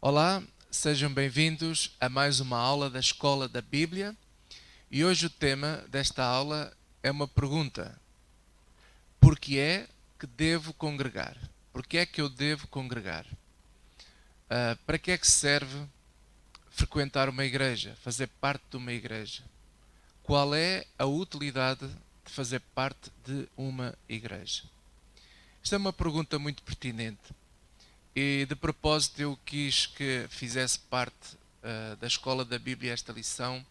Olá, sejam bem-vindos a mais uma aula da Escola da Bíblia e hoje o tema desta aula é uma pergunta: por que é que devo congregar? Por que é que eu devo congregar? Para que é que serve frequentar uma igreja, fazer parte de uma igreja? Qual é a utilidade de fazer parte de uma igreja? Esta é uma pergunta muito pertinente. E de propósito eu quis que fizesse parte da Escola da Bíblia esta lição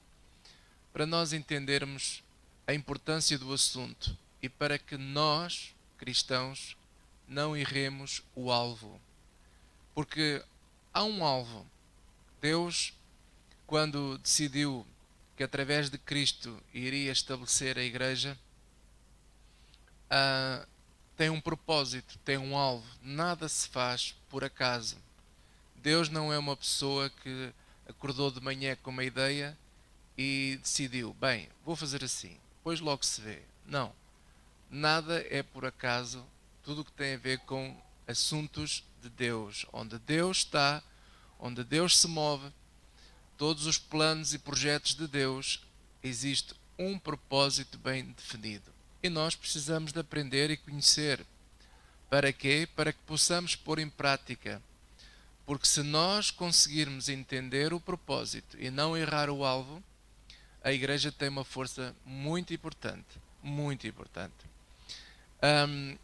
para nós entendermos a importância do assunto e para que nós, cristãos, não erremos o alvo. Porque há um alvo. Deus, quando decidiu que através de Cristo iria estabelecer a igreja, tem um propósito, tem um alvo. Nada se faz por acaso. Deus não é uma pessoa que acordou de manhã com uma ideia e decidiu, bem, vou fazer assim, depois logo se vê. Não. Nada é por acaso. Tudo o que tem a ver com assuntos de Deus, onde Deus está, onde Deus se move, todos os planos e projetos de Deus, existe um propósito bem definido. E nós precisamos de aprender e conhecer. Para quê? Para que possamos pôr em prática. Porque se nós conseguirmos entender o propósito e não errar o alvo, a igreja tem uma força muito importante. Muito importante.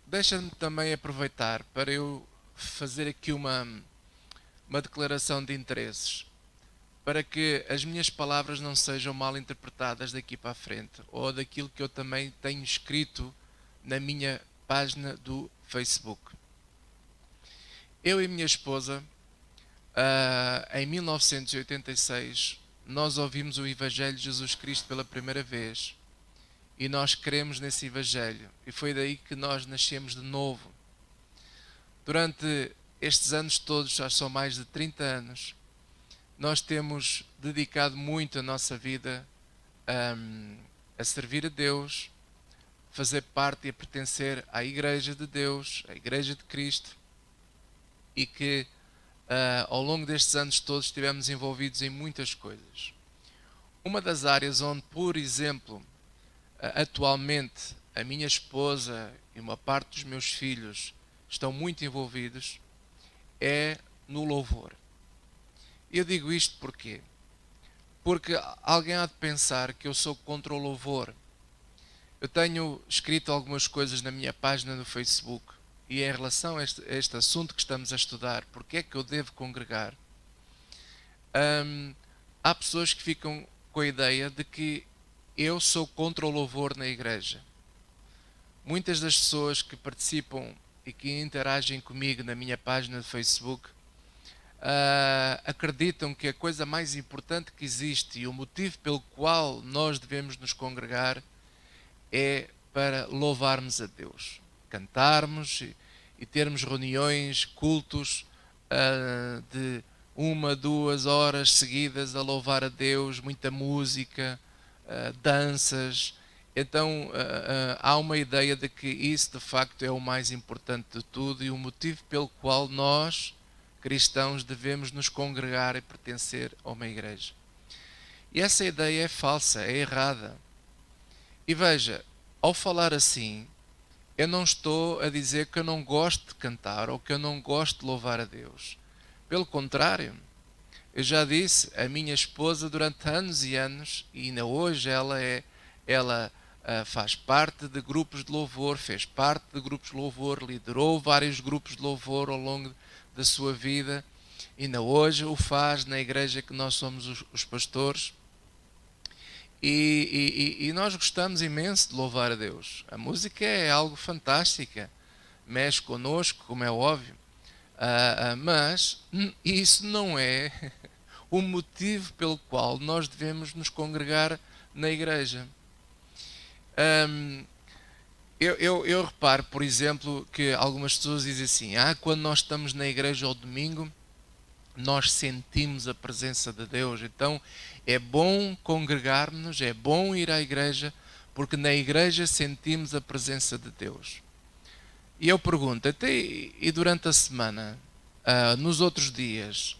Deixa-me também aproveitar para eu fazer aqui uma declaração de interesses. Para que as minhas palavras não sejam mal interpretadas daqui para a frente, ou daquilo que eu também tenho escrito na minha página do Facebook. Eu e minha esposa, em 1986, nós ouvimos o Evangelho de Jesus Cristo pela primeira vez e nós cremos nesse Evangelho e foi daí que nós nascemos de novo. Durante estes anos todos, já são mais de 30 anos, nós temos dedicado muito a nossa vida a servir a Deus, fazer parte e a pertencer à Igreja de Deus, à Igreja de Cristo, e que ao longo destes anos todos estivemos envolvidos em muitas coisas. Uma das áreas onde, por exemplo, atualmente a minha esposa e uma parte dos meus filhos estão muito envolvidos é no louvor. Eu digo isto porquê? Porque alguém há de pensar que eu sou contra o louvor. Eu tenho escrito algumas coisas na minha página no Facebook e em relação a este assunto que estamos a estudar, porque é que eu devo congregar, há pessoas que ficam com a ideia de que eu sou contra o louvor na igreja. Muitas das pessoas que participam e que interagem comigo na minha página de Facebook acreditam que a coisa mais importante que existe e o motivo pelo qual nós devemos nos congregar é para louvarmos a Deus, cantarmos e termos reuniões, cultos de 1, 2 horas seguidas a louvar a Deus, muita música, danças. Então há uma ideia de que isso de facto é o mais importante de tudo e o motivo pelo qual nós, cristãos, devemos nos congregar e pertencer a uma igreja. E essa ideia é falsa, é errada. E veja, ao falar assim, eu não estou a dizer que eu não gosto de cantar ou que eu não gosto de louvar a Deus. Pelo contrário, eu já disse, a minha esposa durante anos e anos, e ainda hoje ela faz parte de grupos de louvor, fez parte de grupos de louvor, liderou vários grupos de louvor ao longo da sua vida, ainda hoje o faz na igreja que nós somos os pastores. E nós gostamos imenso de louvar a Deus. A música é algo fantástico, mexe connosco, como é óbvio, mas isso não é o motivo pelo qual nós devemos nos congregar na igreja. Eu reparo, por exemplo, que algumas pessoas dizem assim: quando nós estamos na igreja ao domingo, nós sentimos a presença de Deus, então é bom congregar-nos, é bom ir à igreja, porque na igreja sentimos a presença de Deus. E eu pergunto, até e durante a semana, nos outros dias,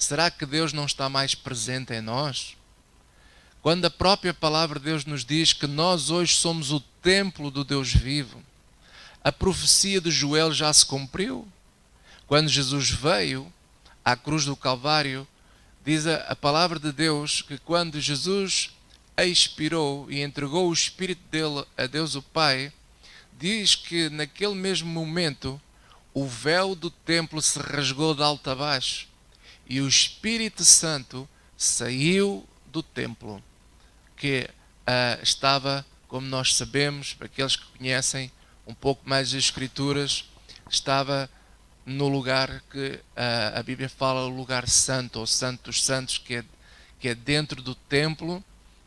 Será que Deus não está mais presente em nós? Quando a própria palavra de Deus nos diz que nós hoje somos o templo do Deus vivo, a profecia de Joel já se cumpriu. Quando Jesus veio à cruz do Calvário, diz a palavra de Deus que quando Jesus expirou e entregou o Espírito dele a Deus o Pai, diz que naquele mesmo momento o véu do templo se rasgou de alto a baixo e o Espírito Santo saiu do templo, que estava, como nós sabemos, para aqueles que conhecem um pouco mais as Escrituras, estava no lugar que a Bíblia fala, o lugar santo, ou santo dos santos, que é dentro do templo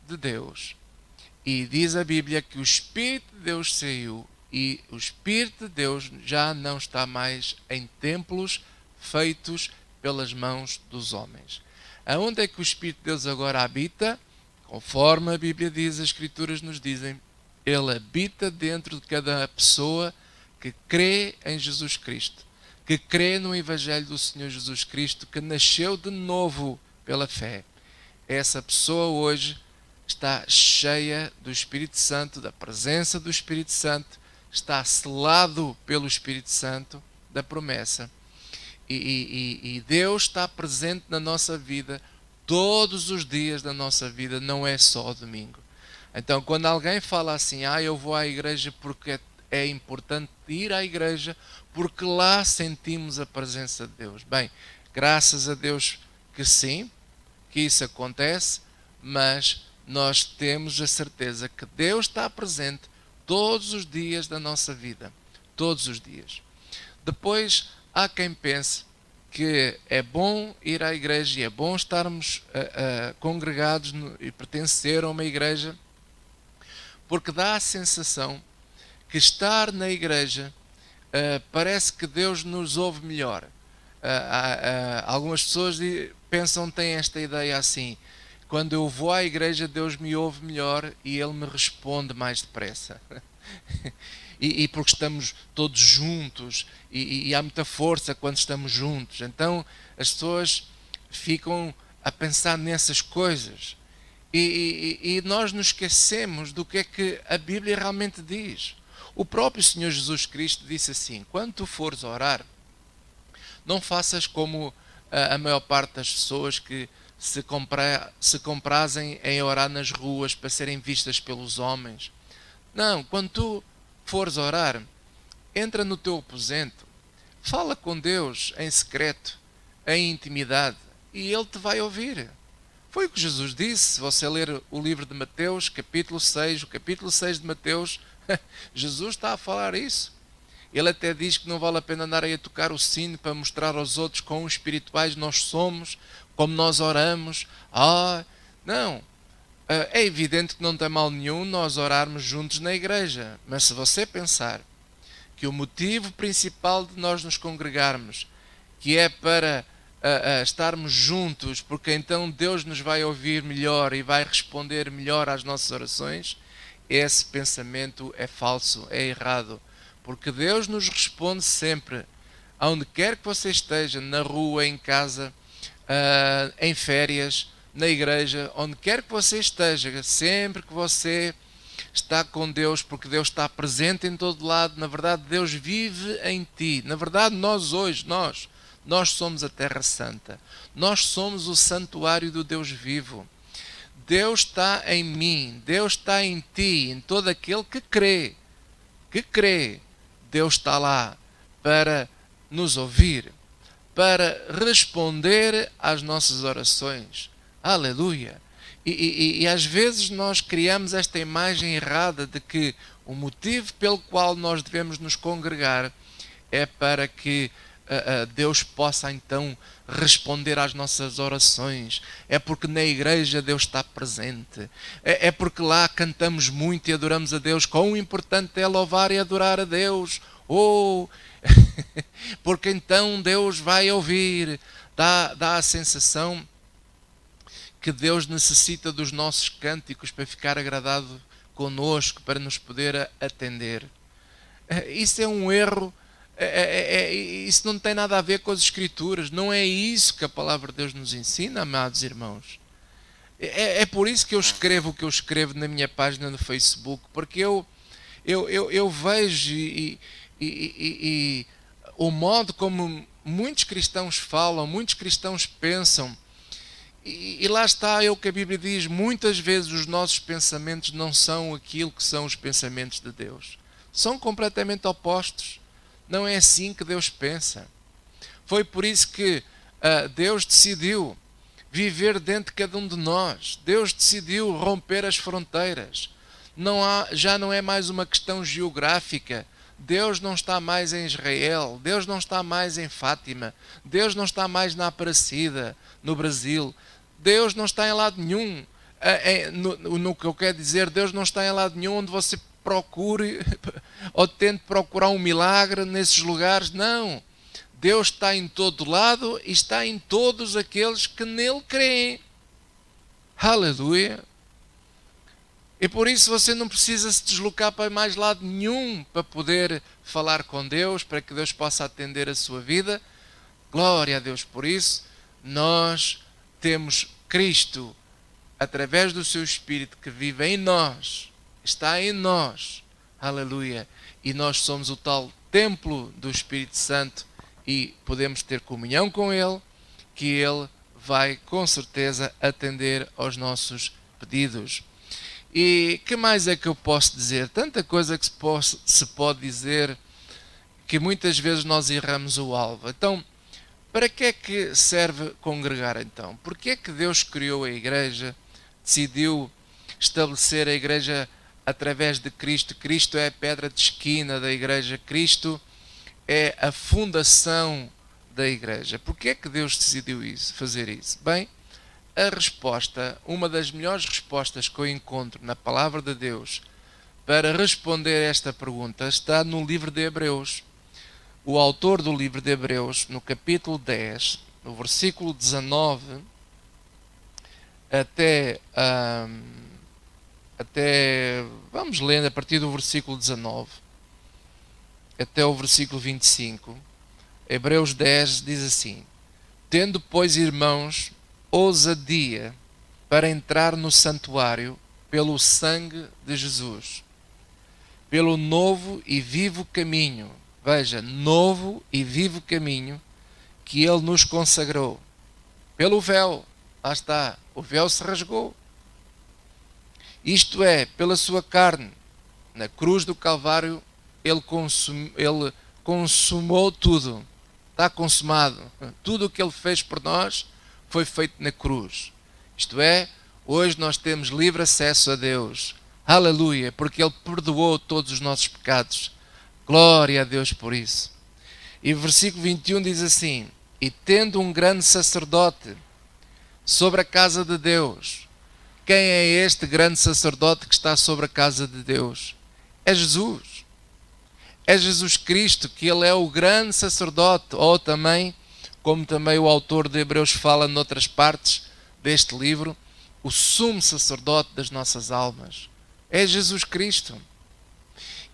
de Deus. E diz a Bíblia que o Espírito de Deus saiu e o Espírito de Deus já não está mais em templos feitos pelas mãos dos homens. Aonde é que o Espírito de Deus agora habita? Conforme a Bíblia diz, as Escrituras nos dizem, ele habita dentro de cada pessoa que crê em Jesus Cristo, que crê no Evangelho do Senhor Jesus Cristo, que nasceu de novo pela fé. Essa pessoa hoje está cheia do Espírito Santo, da presença do Espírito Santo, está selado pelo Espírito Santo da promessa. E Deus está presente na nossa vida todos os dias da nossa vida, não é só domingo. Então, quando alguém fala assim, eu vou à igreja porque é importante ir à igreja, porque lá sentimos a presença de Deus. Bem, graças a Deus que sim, que isso acontece, mas nós temos a certeza que Deus está presente todos os dias da nossa vida. Todos os dias. Depois, há quem pense que é bom ir à igreja e é bom estarmos congregados e pertencer a uma igreja, porque dá a sensação que estar na igreja parece que Deus nos ouve melhor. Algumas pessoas pensam, têm esta ideia assim, quando eu vou à igreja Deus me ouve melhor e Ele me responde mais depressa. E porque estamos todos juntos e há muita força quando estamos juntos. Então as pessoas ficam a pensar nessas coisas e nós nos esquecemos do que é que a Bíblia realmente diz. O próprio Senhor Jesus Cristo disse assim, quando tu fores orar, não faças como a maior parte das pessoas que se comprazem em orar nas ruas para serem vistas pelos homens. Não, quando tu fores orar, entra no teu aposento, fala com Deus em secreto, em intimidade, e Ele te vai ouvir. Foi o que Jesus disse. Se você ler o livro de Mateus, capítulo 6, o capítulo 6 de Mateus, Jesus está a falar isso. Ele até diz que não vale a pena andar aí a tocar o sino para mostrar aos outros quão espirituais nós somos, como nós oramos. Não. É evidente que não tem mal nenhum nós orarmos juntos na igreja, mas se você pensar que o motivo principal de nós nos congregarmos, que é para estarmos juntos, porque então Deus nos vai ouvir melhor e vai responder melhor às nossas orações, esse pensamento é falso, é errado, porque Deus nos responde sempre, aonde quer que você esteja, na rua, em casa, em férias, na igreja, onde quer que você esteja, sempre que você está com Deus, porque Deus está presente em todo lado, na verdade Deus vive em ti. Na verdade nós hoje, nós somos a Terra Santa, nós somos o santuário do Deus vivo. Deus está em mim, Deus está em ti, em todo aquele que crê. Deus está lá para nos ouvir, para responder às nossas orações. Aleluia! E às vezes nós criamos esta imagem errada de que o motivo pelo qual nós devemos nos congregar é para que Deus possa então responder às nossas orações. É porque na igreja Deus está presente. É porque lá cantamos muito e adoramos a Deus. Quão importante é louvar e adorar a Deus. Porque então Deus vai ouvir. Dá a sensação que Deus necessita dos nossos cânticos para ficar agradado conosco, para nos poder atender. Isso é um erro Isso não tem nada a ver com as Escrituras. Não é isso que a palavra de Deus nos ensina, amados irmãos. É por isso que eu escrevo o que eu escrevo na minha página no Facebook, porque eu vejo e o modo como muitos cristãos falam, muitos cristãos pensam, e lá está o que a Bíblia diz: muitas vezes os nossos pensamentos não são aquilo que são os pensamentos de Deus. São completamente opostos. Não é assim que Deus pensa. Foi por isso que Deus decidiu viver dentro de cada um de nós. Deus decidiu romper as fronteiras. Já não é mais uma questão geográfica. Deus não está mais em Israel. Deus não está mais em Fátima. Deus não está mais na Aparecida, no Brasil. Deus não está em lado nenhum. No que eu quero dizer, Deus não está em lado nenhum onde você procure ou tente procurar um milagre nesses lugares. Não. Deus está em todo lado e está em todos aqueles que nele creem. Aleluia! E por isso você não precisa se deslocar para mais lado nenhum para poder falar com Deus, para que Deus possa atender a sua vida. Glória a Deus por isso. Nós temos Cristo, através do seu Espírito que vive em nós, está em nós. Aleluia! E nós somos o tal templo do Espírito Santo e podemos ter comunhão com Ele, que Ele vai com certeza atender aos nossos pedidos. E que mais é que eu posso dizer? Tanta coisa que se pode dizer, que muitas vezes nós erramos o alvo. Então, para que é que serve congregar então? Porque é que Deus criou a igreja, decidiu estabelecer a igreja através de Cristo? Cristo é a pedra de esquina da igreja, Cristo é a fundação da igreja. Porque é que Deus decidiu fazer isso? Bem, a resposta, uma das melhores respostas que eu encontro na palavra de Deus para responder a esta pergunta está no livro de Hebreus. O autor do livro de Hebreus, no capítulo 10, no versículo 19, até vamos lendo a partir do versículo 19 até o versículo 25. Hebreus 10 diz assim: tendo, pois, irmãos, ousadia para entrar no santuário pelo sangue de Jesus, pelo novo e vivo caminho, veja, novo e vivo caminho que Ele nos consagrou, pelo véu. Lá está, o véu se rasgou. Isto é, pela sua carne. Na cruz do Calvário Ele consumou tudo. Está consumado. Tudo o que Ele fez por nós foi feito na cruz. Isto é, hoje nós temos livre acesso a Deus. Aleluia, porque Ele perdoou todos os nossos pecados. Glória a Deus por isso. E o versículo 21 diz assim: e tendo um grande sacerdote sobre a casa de Deus. Quem é este grande sacerdote que está sobre a casa de Deus? É Jesus. É Jesus Cristo, que Ele é o grande sacerdote, ou também, como também o autor de Hebreus fala noutras partes deste livro, o sumo sacerdote das nossas almas. É Jesus Cristo.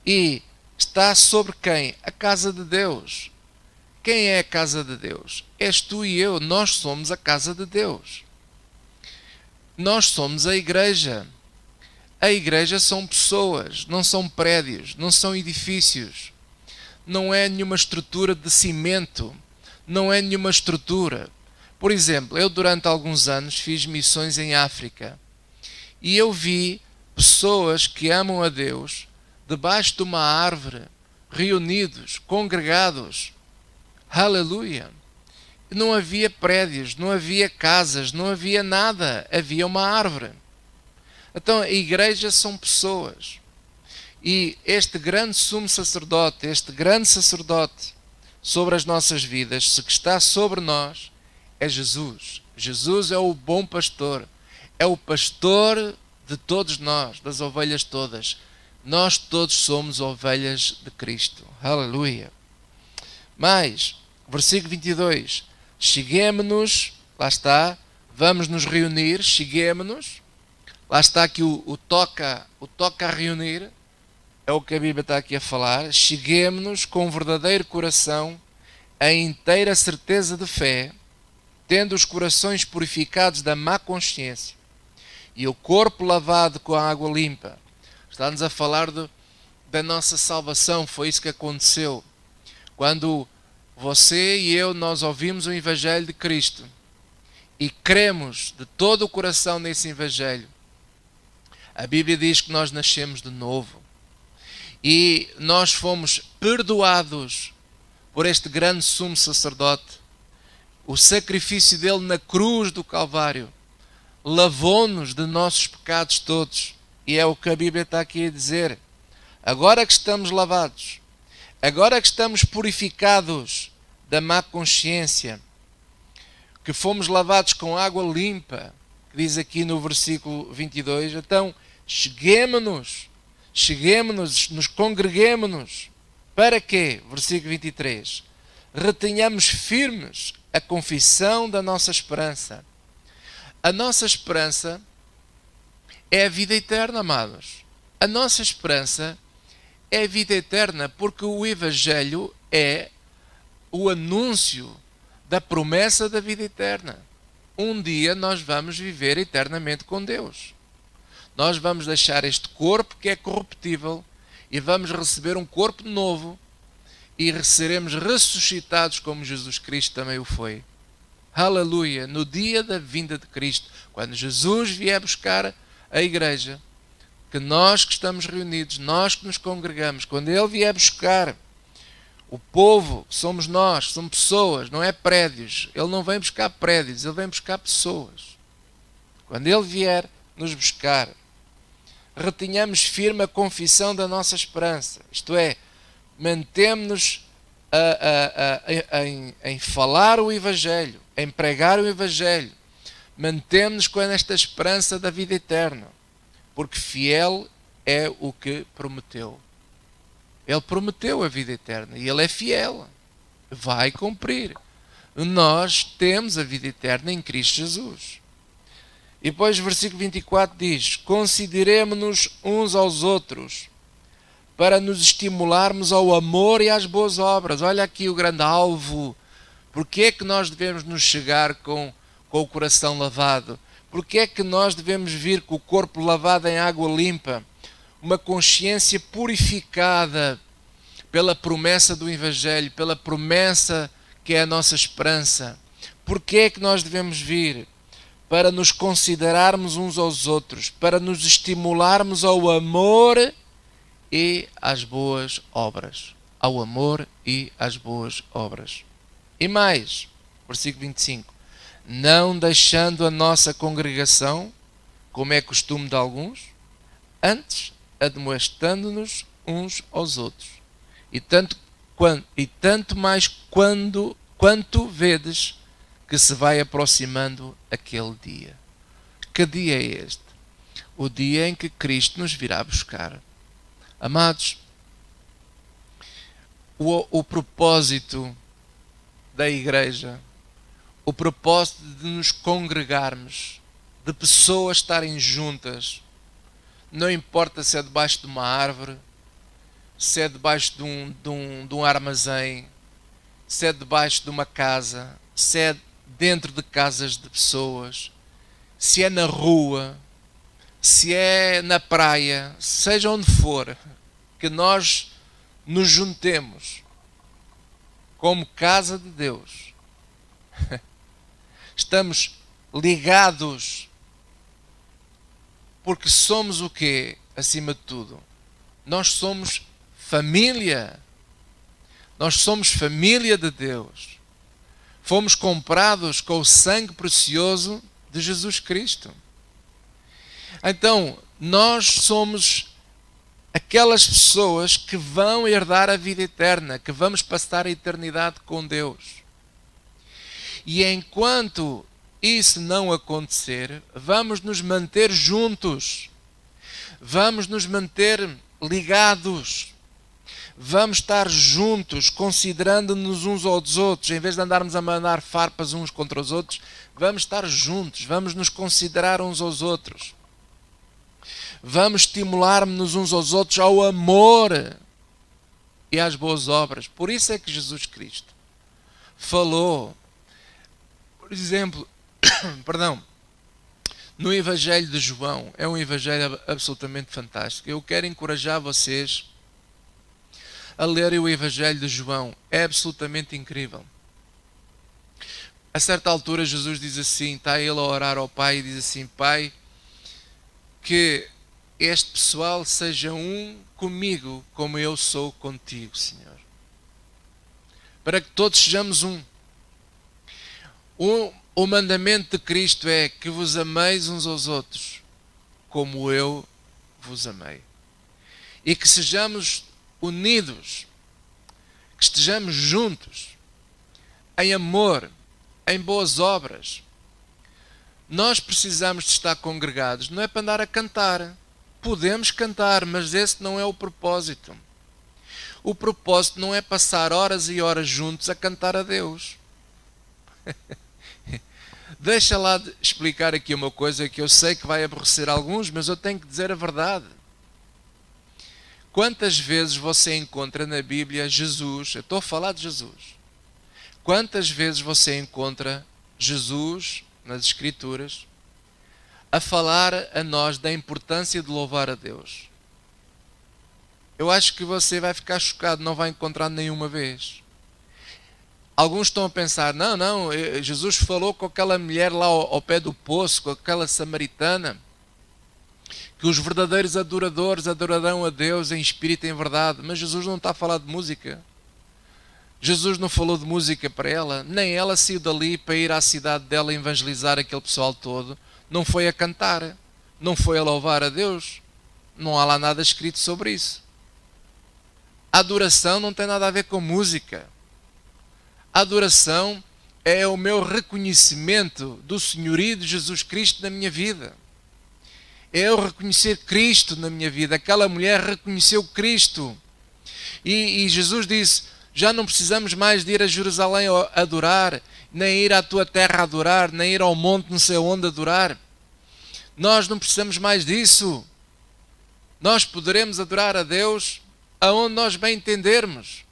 E está sobre quem? A casa de Deus. Quem é a casa de Deus? És tu e eu, nós somos a casa de Deus. Nós somos a igreja. A igreja são pessoas, não são prédios, não são edifícios. Não é nenhuma estrutura de cimento, não é nenhuma estrutura. Por exemplo, eu durante alguns anos fiz missões em África e eu vi pessoas que amam a Deus debaixo de uma árvore, reunidos, congregados. Aleluia! Não havia prédios, não havia casas, não havia nada, havia uma árvore. Então a igreja são pessoas. E este grande sumo sacerdote, este grande sacerdote sobre as nossas vidas, que está sobre nós, é Jesus. Jesus é o bom pastor, é o pastor de todos nós, das ovelhas todas. Nós todos somos ovelhas de Cristo. Aleluia! Mas, versículo 22, cheguemo-nos, lá está, vamos nos reunir, cheguemo-nos, lá está aqui o toca a reunir, é o que a Bíblia está aqui a falar. Cheguemo-nos com um verdadeiro coração, a inteira certeza de fé, tendo os corações purificados da má consciência e o corpo lavado com a água limpa. Está-nos a falar da nossa salvação. Foi isso que aconteceu. Quando você e eu, nós ouvimos o Evangelho de Cristo e cremos de todo o coração nesse Evangelho, a Bíblia diz que nós nascemos de novo. E nós fomos perdoados por este grande sumo sacerdote. O sacrifício dele na cruz do Calvário lavou-nos de nossos pecados todos. E é o que a Bíblia está aqui a dizer. Agora que estamos lavados, agora que estamos purificados da má consciência, que fomos lavados com água limpa, que diz aqui no versículo 22, então cheguemo-nos, nos congreguemo-nos. Para quê? Versículo 23. Retenhamos firmes a confissão da nossa esperança. A nossa esperança é a vida eterna, amados. A nossa esperança é a vida eterna, porque o Evangelho é o anúncio da promessa da vida eterna. Um dia nós vamos viver eternamente com Deus. Nós vamos deixar este corpo que é corruptível e vamos receber um corpo novo e seremos ressuscitados como Jesus Cristo também o foi. Aleluia! No dia da vinda de Cristo, quando Jesus vier buscar a igreja, que nós que estamos reunidos, nós que nos congregamos, quando Ele vier buscar o povo, somos nós, são pessoas, não é prédios. Ele não vem buscar prédios, Ele vem buscar pessoas. Quando Ele vier nos buscar, retenhamos firme a confissão da nossa esperança. Isto é, mantemos-nos em falar o Evangelho, em pregar o Evangelho. Mantemos-nos com esta esperança da vida eterna, porque fiel é o que prometeu. Ele prometeu a vida eterna e Ele é fiel, vai cumprir. Nós temos a vida eterna em Cristo Jesus. E depois o versículo 24 diz: consideremo-nos uns aos outros para nos estimularmos ao amor e às boas obras. Olha aqui o grande alvo. Porquê é que nós devemos nos chegar com o coração lavado? Porquê é que nós devemos vir com o corpo lavado em água limpa? Uma consciência purificada pela promessa do Evangelho, pela promessa que é a nossa esperança. Porquê é que nós devemos vir? Para nos considerarmos uns aos outros, para nos estimularmos ao amor e às boas obras. Ao amor e às boas obras. E mais, versículo 25. Não deixando a nossa congregação, como é costume de alguns, antes admoestando-nos uns aos outros. E tanto mais quanto vedes que se vai aproximando aquele dia. Que dia é este? O dia em que Cristo nos virá buscar. Amados, o propósito da igreja, o propósito de nos congregarmos, de pessoas estarem juntas, não importa se é debaixo de uma árvore, se é debaixo de um armazém, se é debaixo de uma casa, se é dentro de casas de pessoas, se é na rua, se é na praia, seja onde for, que nós nos juntemos como casa de Deus. Estamos ligados porque somos o quê? Acima de tudo, nós somos família. Nós somos família de Deus. Fomos comprados com o sangue precioso de Jesus Cristo. Então, nós somos aquelas pessoas que vão herdar a vida eterna, que vamos passar a eternidade com Deus. E enquanto isso não acontecer, vamos nos manter juntos, vamos nos manter ligados, vamos estar juntos, considerando-nos uns aos outros, em vez de andarmos a mandar farpas uns contra os outros, vamos estar juntos, vamos nos considerar uns aos outros. Vamos estimular-nos uns aos outros ao amor e às boas obras. Por isso é que Jesus Cristo falou, por exemplo, perdão, no Evangelho de João. É um Evangelho absolutamente fantástico. Eu quero encorajar vocês a lerem o Evangelho de João. É absolutamente incrível. A certa altura Jesus diz assim, está ele a orar ao Pai e diz assim: Pai, que este pessoal seja um comigo como eu sou contigo, Senhor. Para que todos sejamos um. O mandamento de Cristo é que vos ameis uns aos outros como eu vos amei. E que sejamos unidos, que estejamos juntos, em amor, em boas obras. Nós precisamos de estar congregados, não é para andar a cantar. Podemos cantar, mas esse não é o propósito. O propósito não é passar horas e horas juntos a cantar a Deus. Deixa lá de explicar aqui uma coisa que eu sei que vai aborrecer alguns, mas eu tenho que dizer a verdade. Quantas vezes você encontra na Bíblia Jesus, eu estou a falar de Jesus, quantas vezes você encontra Jesus nas Escrituras a falar a nós da importância de louvar a Deus? Eu acho que você vai ficar chocado, não vai encontrar nenhuma vez. Alguns estão a pensar, não, Jesus falou com aquela mulher lá ao pé do poço, com aquela samaritana, que os verdadeiros adoradores adorarão a Deus em espírito e em verdade. Mas Jesus não está a falar de música. Jesus não falou de música para ela, nem ela saiu dali para ir à cidade dela evangelizar aquele pessoal todo. Não foi a cantar, não foi a louvar a Deus. Não há lá nada escrito sobre isso. A adoração não tem nada a ver com música. A adoração é o meu reconhecimento do senhorio de Jesus Cristo na minha vida. É eu reconhecer Cristo na minha vida. Aquela mulher reconheceu Cristo. E Jesus disse, já não precisamos mais de ir a Jerusalém a adorar, nem ir à tua terra a adorar, nem ir ao monte não sei onde adorar. Nós não precisamos mais disso. Nós poderemos adorar a Deus aonde nós bem entendermos.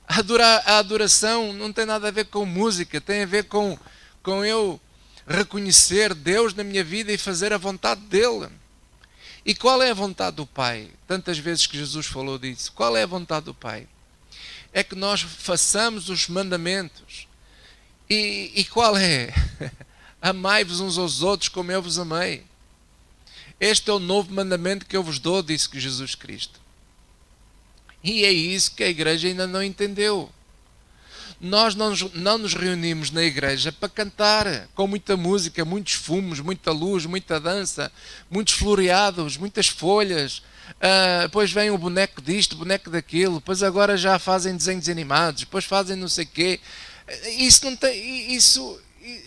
A adoração não tem nada a ver com música, tem a ver com eu reconhecer Deus na minha vida e fazer a vontade dEle. E qual é a vontade do Pai? Tantas vezes que Jesus falou disso. Qual é a vontade do Pai? É que nós façamos os mandamentos. E qual é? Amai-vos uns aos outros como eu vos amei. Este é o novo mandamento que eu vos dou, disse que Jesus Cristo. E é isso que a igreja ainda não entendeu. Nós não nos reunimos na igreja para cantar, com muita música, muitos fumos, muita luz, muita dança, muitos floreados, muitas folhas. Depois vem o boneco disto, o boneco daquilo, depois agora já fazem desenhos animados, depois fazem não sei o quê. Isso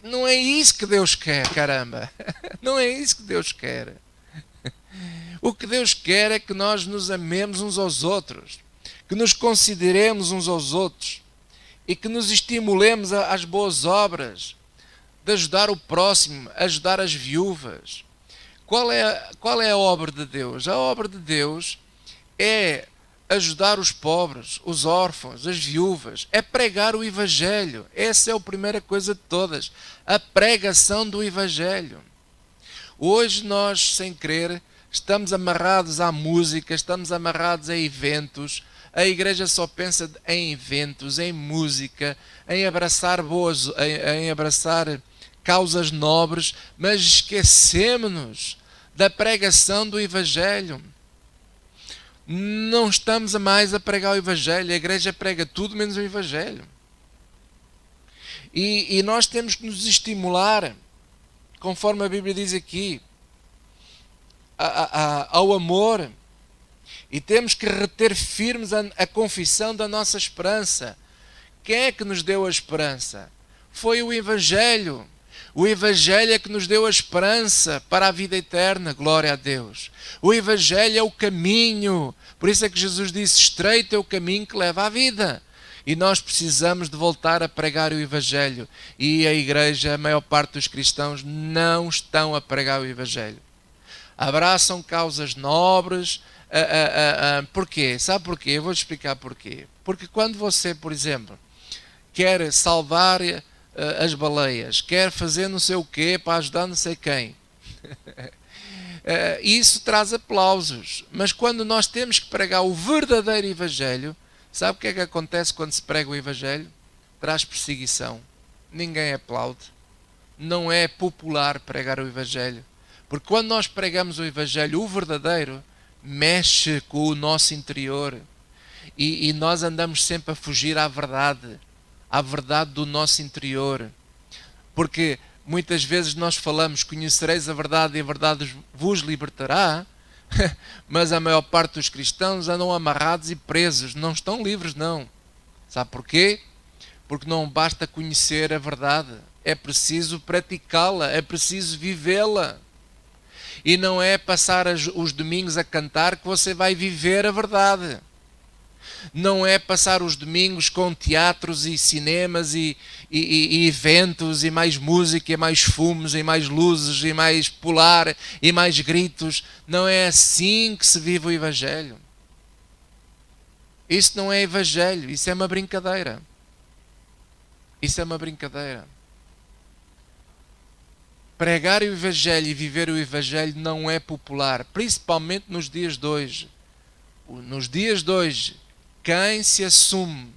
não é isso que Deus quer, caramba. Não é isso que Deus quer. O que Deus quer é que nós nos amemos uns aos outros, que nos consideremos uns aos outros e que nos estimulemos às boas obras, de ajudar o próximo, ajudar as viúvas. Qual é a obra de Deus? A obra de Deus é ajudar os pobres, os órfãos, as viúvas, é pregar o Evangelho. Essa é a primeira coisa de todas, a pregação do Evangelho. Hoje nós, sem querer, estamos amarrados à música, estamos amarrados a eventos. A igreja só pensa em eventos, em música, em abraçar em abraçar causas nobres, mas esquecemos-nos da pregação do Evangelho. Não estamos mais a pregar o Evangelho, a igreja prega tudo menos o Evangelho. E nós temos que nos estimular, conforme a Bíblia diz aqui, ao amor. E temos que reter firmes a confissão da nossa esperança. Quem é que nos deu a esperança? Foi o Evangelho. O Evangelho é que nos deu a esperança para a vida eterna, glória a Deus. O Evangelho é o caminho. Por isso é que Jesus disse, estreito é o caminho que leva à vida. E nós precisamos de voltar a pregar o Evangelho. E a igreja, a maior parte dos cristãos, não estão a pregar o Evangelho. abraçam causas nobres. Porquê? Sabe porquê? Eu vou-te explicar porquê. Porque quando você, por exemplo, quer salvar as baleias, quer fazer não sei o quê para ajudar não sei quem, isso traz aplausos. Mas quando nós temos que pregar o verdadeiro Evangelho, sabe o que é que acontece quando se prega o Evangelho? Traz perseguição. Ninguém aplaude. Não é popular pregar o Evangelho. Porque quando nós pregamos o Evangelho, o verdadeiro, mexe com o nosso interior. E nós andamos sempre a fugir à verdade do nosso interior. Porque muitas vezes nós falamos, conhecereis a verdade e a verdade vos libertará, mas a maior parte dos cristãos andam amarrados e presos, não estão livres não. Sabe porquê? Porque não basta conhecer a verdade, é preciso praticá-la, é preciso vivê-la. E não é passar os domingos a cantar que você vai viver a verdade. Não é passar os domingos com teatros e cinemas e eventos e mais música e mais fumos e mais luzes e mais pular e mais gritos. Não é assim que se vive o Evangelho. Isso não é Evangelho, isso é uma brincadeira. Isso é uma brincadeira. Pregar o Evangelho e viver o Evangelho não é popular, principalmente nos dias de hoje. Nos dias de hoje, quem se assume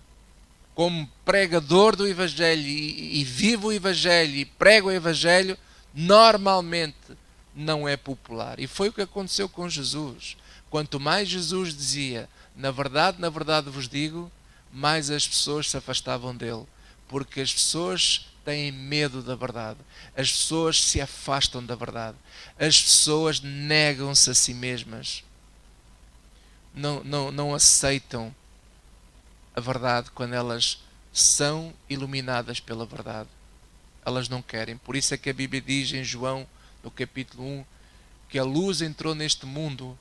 como pregador do Evangelho e vive o Evangelho e prega o Evangelho, normalmente não é popular. E foi o que aconteceu com Jesus. Quanto mais Jesus dizia, na verdade vos digo, mais as pessoas se afastavam dele. Porque as pessoas têm medo da verdade. As pessoas se afastam da verdade. As pessoas negam-se a si mesmas. Não aceitam a verdade quando elas são iluminadas pela verdade. Elas não querem. Por isso é que a Bíblia diz em João, no capítulo 1, que a luz entrou neste mundo,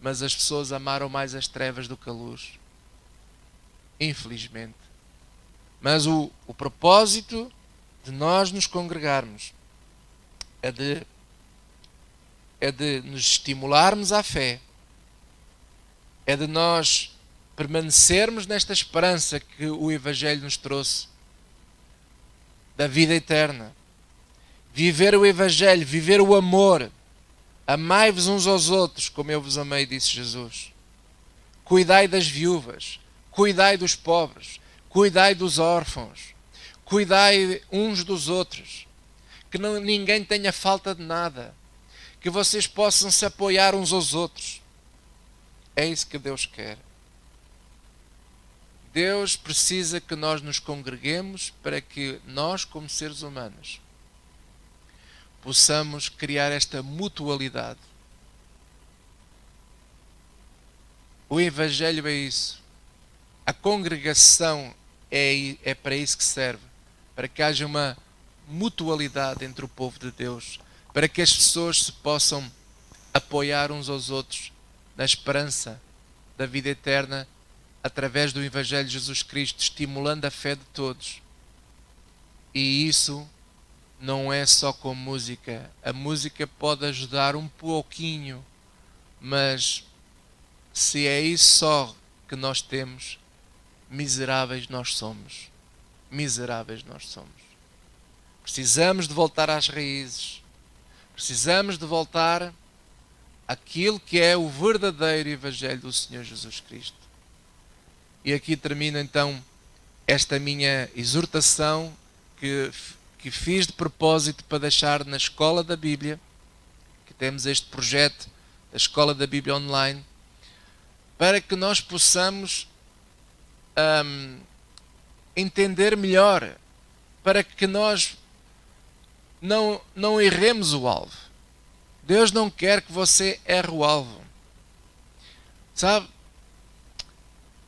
mas as pessoas amaram mais as trevas do que a luz. Infelizmente. Mas o propósito de nós nos congregarmos é de nos estimularmos à fé, é de nós permanecermos nesta esperança que o Evangelho nos trouxe, da vida eterna. Viver o Evangelho, viver o amor. Amai-vos uns aos outros, como eu vos amei, disse Jesus. Cuidai das viúvas, cuidai dos pobres, cuidai dos órfãos, cuidai uns dos outros, que ninguém tenha falta de nada, que vocês possam se apoiar uns aos outros. É isso que Deus quer. Deus precisa que nós nos congreguemos para que nós, como seres humanos, possamos criar esta mutualidade. O Evangelho é isso. A congregação é para isso que serve. Para que haja uma mutualidade entre o povo de Deus. Para que as pessoas se possam apoiar uns aos outros na esperança da vida eterna através do Evangelho de Jesus Cristo, estimulando a fé de todos. E isso não é só com música. A música pode ajudar um pouquinho, mas se é isso só que nós temos, miseráveis nós somos. Miseráveis nós somos. Precisamos de voltar às raízes. Precisamos de voltar àquilo que é o verdadeiro Evangelho do Senhor Jesus Cristo. E aqui termina então esta minha exortação que fiz de propósito para deixar na Escola da Bíblia, que temos este projeto da Escola da Bíblia Online, para que nós possamos entender melhor, para que nós não erremos o alvo. Deus não quer que você erre o alvo. Sabe?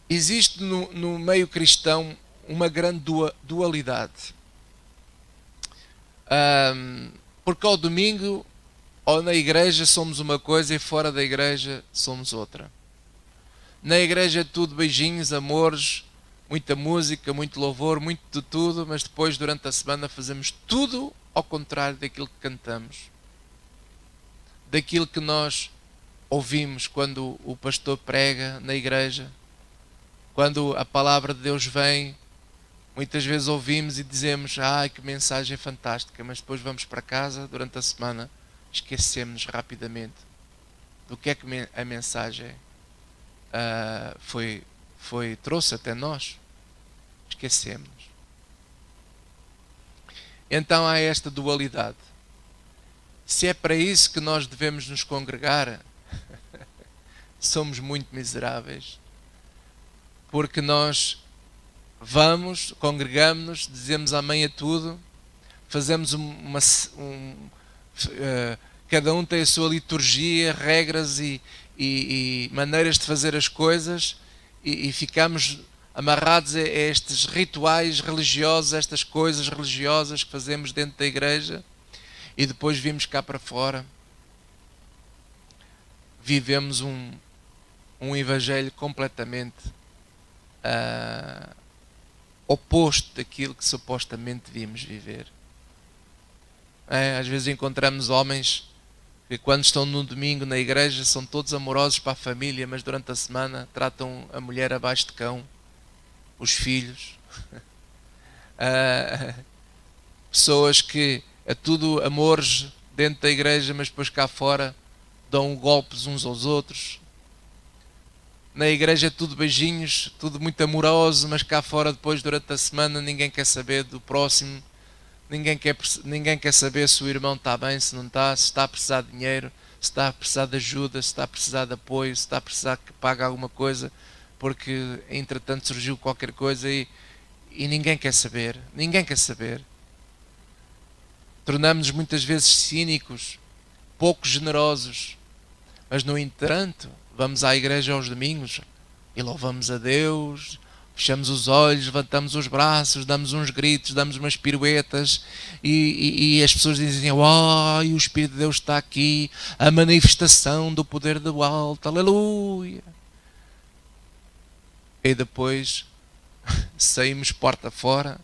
Existe no meio cristão uma grande dualidade. Porque ao domingo, ou na igreja somos uma coisa e fora da igreja somos outra. Na igreja é tudo beijinhos, amores, muita música, muito louvor, muito de tudo, mas depois durante a semana fazemos tudo ao contrário daquilo que cantamos. daquilo que nós ouvimos quando o pastor prega na igreja, quando a palavra de Deus vem. Muitas vezes ouvimos e dizemos: ai, que mensagem fantástica, mas depois vamos para casa durante a semana, esquecemos rapidamente do que é que a mensagem trouxe até nós. Esquecemos. Então há esta dualidade. Se é para isso que nós devemos nos congregar, somos muito miseráveis. Porque nós vamos, congregamos-nos, dizemos amém a tudo, fazemos cada um tem a sua liturgia, regras e maneiras de fazer as coisas, e ficamos amarrados a estes rituais religiosos, estas coisas religiosas que fazemos dentro da igreja, e depois vimos cá para fora, vivemos um evangelho completamente oposto daquilo que supostamente devíamos viver. Às vezes encontramos homens que quando estão no domingo na igreja são todos amorosos para a família, mas durante a semana tratam a mulher abaixo de cão, os filhos. Pessoas que é tudo amores dentro da igreja, mas depois cá fora dão golpes uns aos outros. Na igreja é tudo beijinhos, tudo muito amoroso, mas cá fora depois durante a semana ninguém quer saber do próximo, ninguém quer saber se o irmão está bem, se não está, se está a precisar de dinheiro, se está a precisar de ajuda, se está a precisar de apoio, se está a precisar que pague alguma coisa, porque entretanto surgiu qualquer coisa e ninguém quer saber, Tornamos-nos muitas vezes cínicos, pouco generosos, mas no entanto vamos à igreja aos domingos e louvamos a Deus, fechamos os olhos, levantamos os braços, damos uns gritos, damos umas piruetas e as pessoas dizem: "Oh, o Espírito de Deus está aqui, a manifestação do poder do alto, aleluia." E depois saímos porta fora,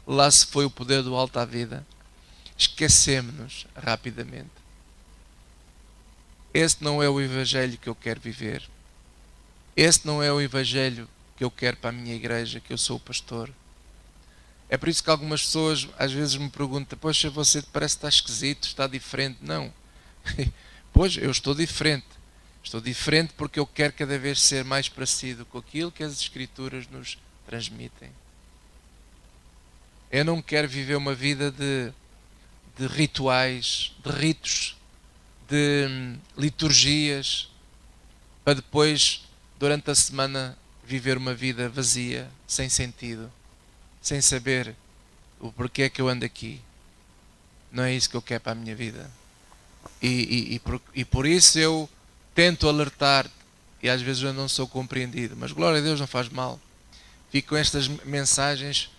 lá se foi o poder do alto à vida, esquecemos-nos rapidamente. Este não é o evangelho que eu quero viver. Este não é o evangelho que eu quero para a minha igreja, que eu sou o pastor. É por isso que algumas pessoas às vezes me perguntam: "Poxa, você parece que está esquisito, está diferente." Não. Pois, eu estou diferente. Estou diferente porque eu quero cada vez ser mais parecido com aquilo que as Escrituras nos transmitem. Eu não quero viver uma vida de rituais, de ritos, de liturgias, para depois, durante a semana, viver uma vida vazia, sem sentido, sem saber o porquê que eu ando aqui. Não é isso que eu quero para a minha vida. E por isso eu tento alertar, e às vezes eu não sou compreendido, mas glória a Deus, não faz mal. Fico com estas mensagens,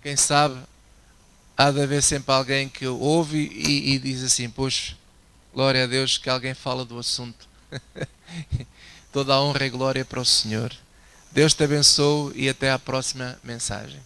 quem sabe há de haver sempre alguém que ouve e diz assim: "Poxa, glória a Deus que alguém fala do assunto." Toda a honra e glória para o Senhor. Deus te abençoe e até à próxima mensagem.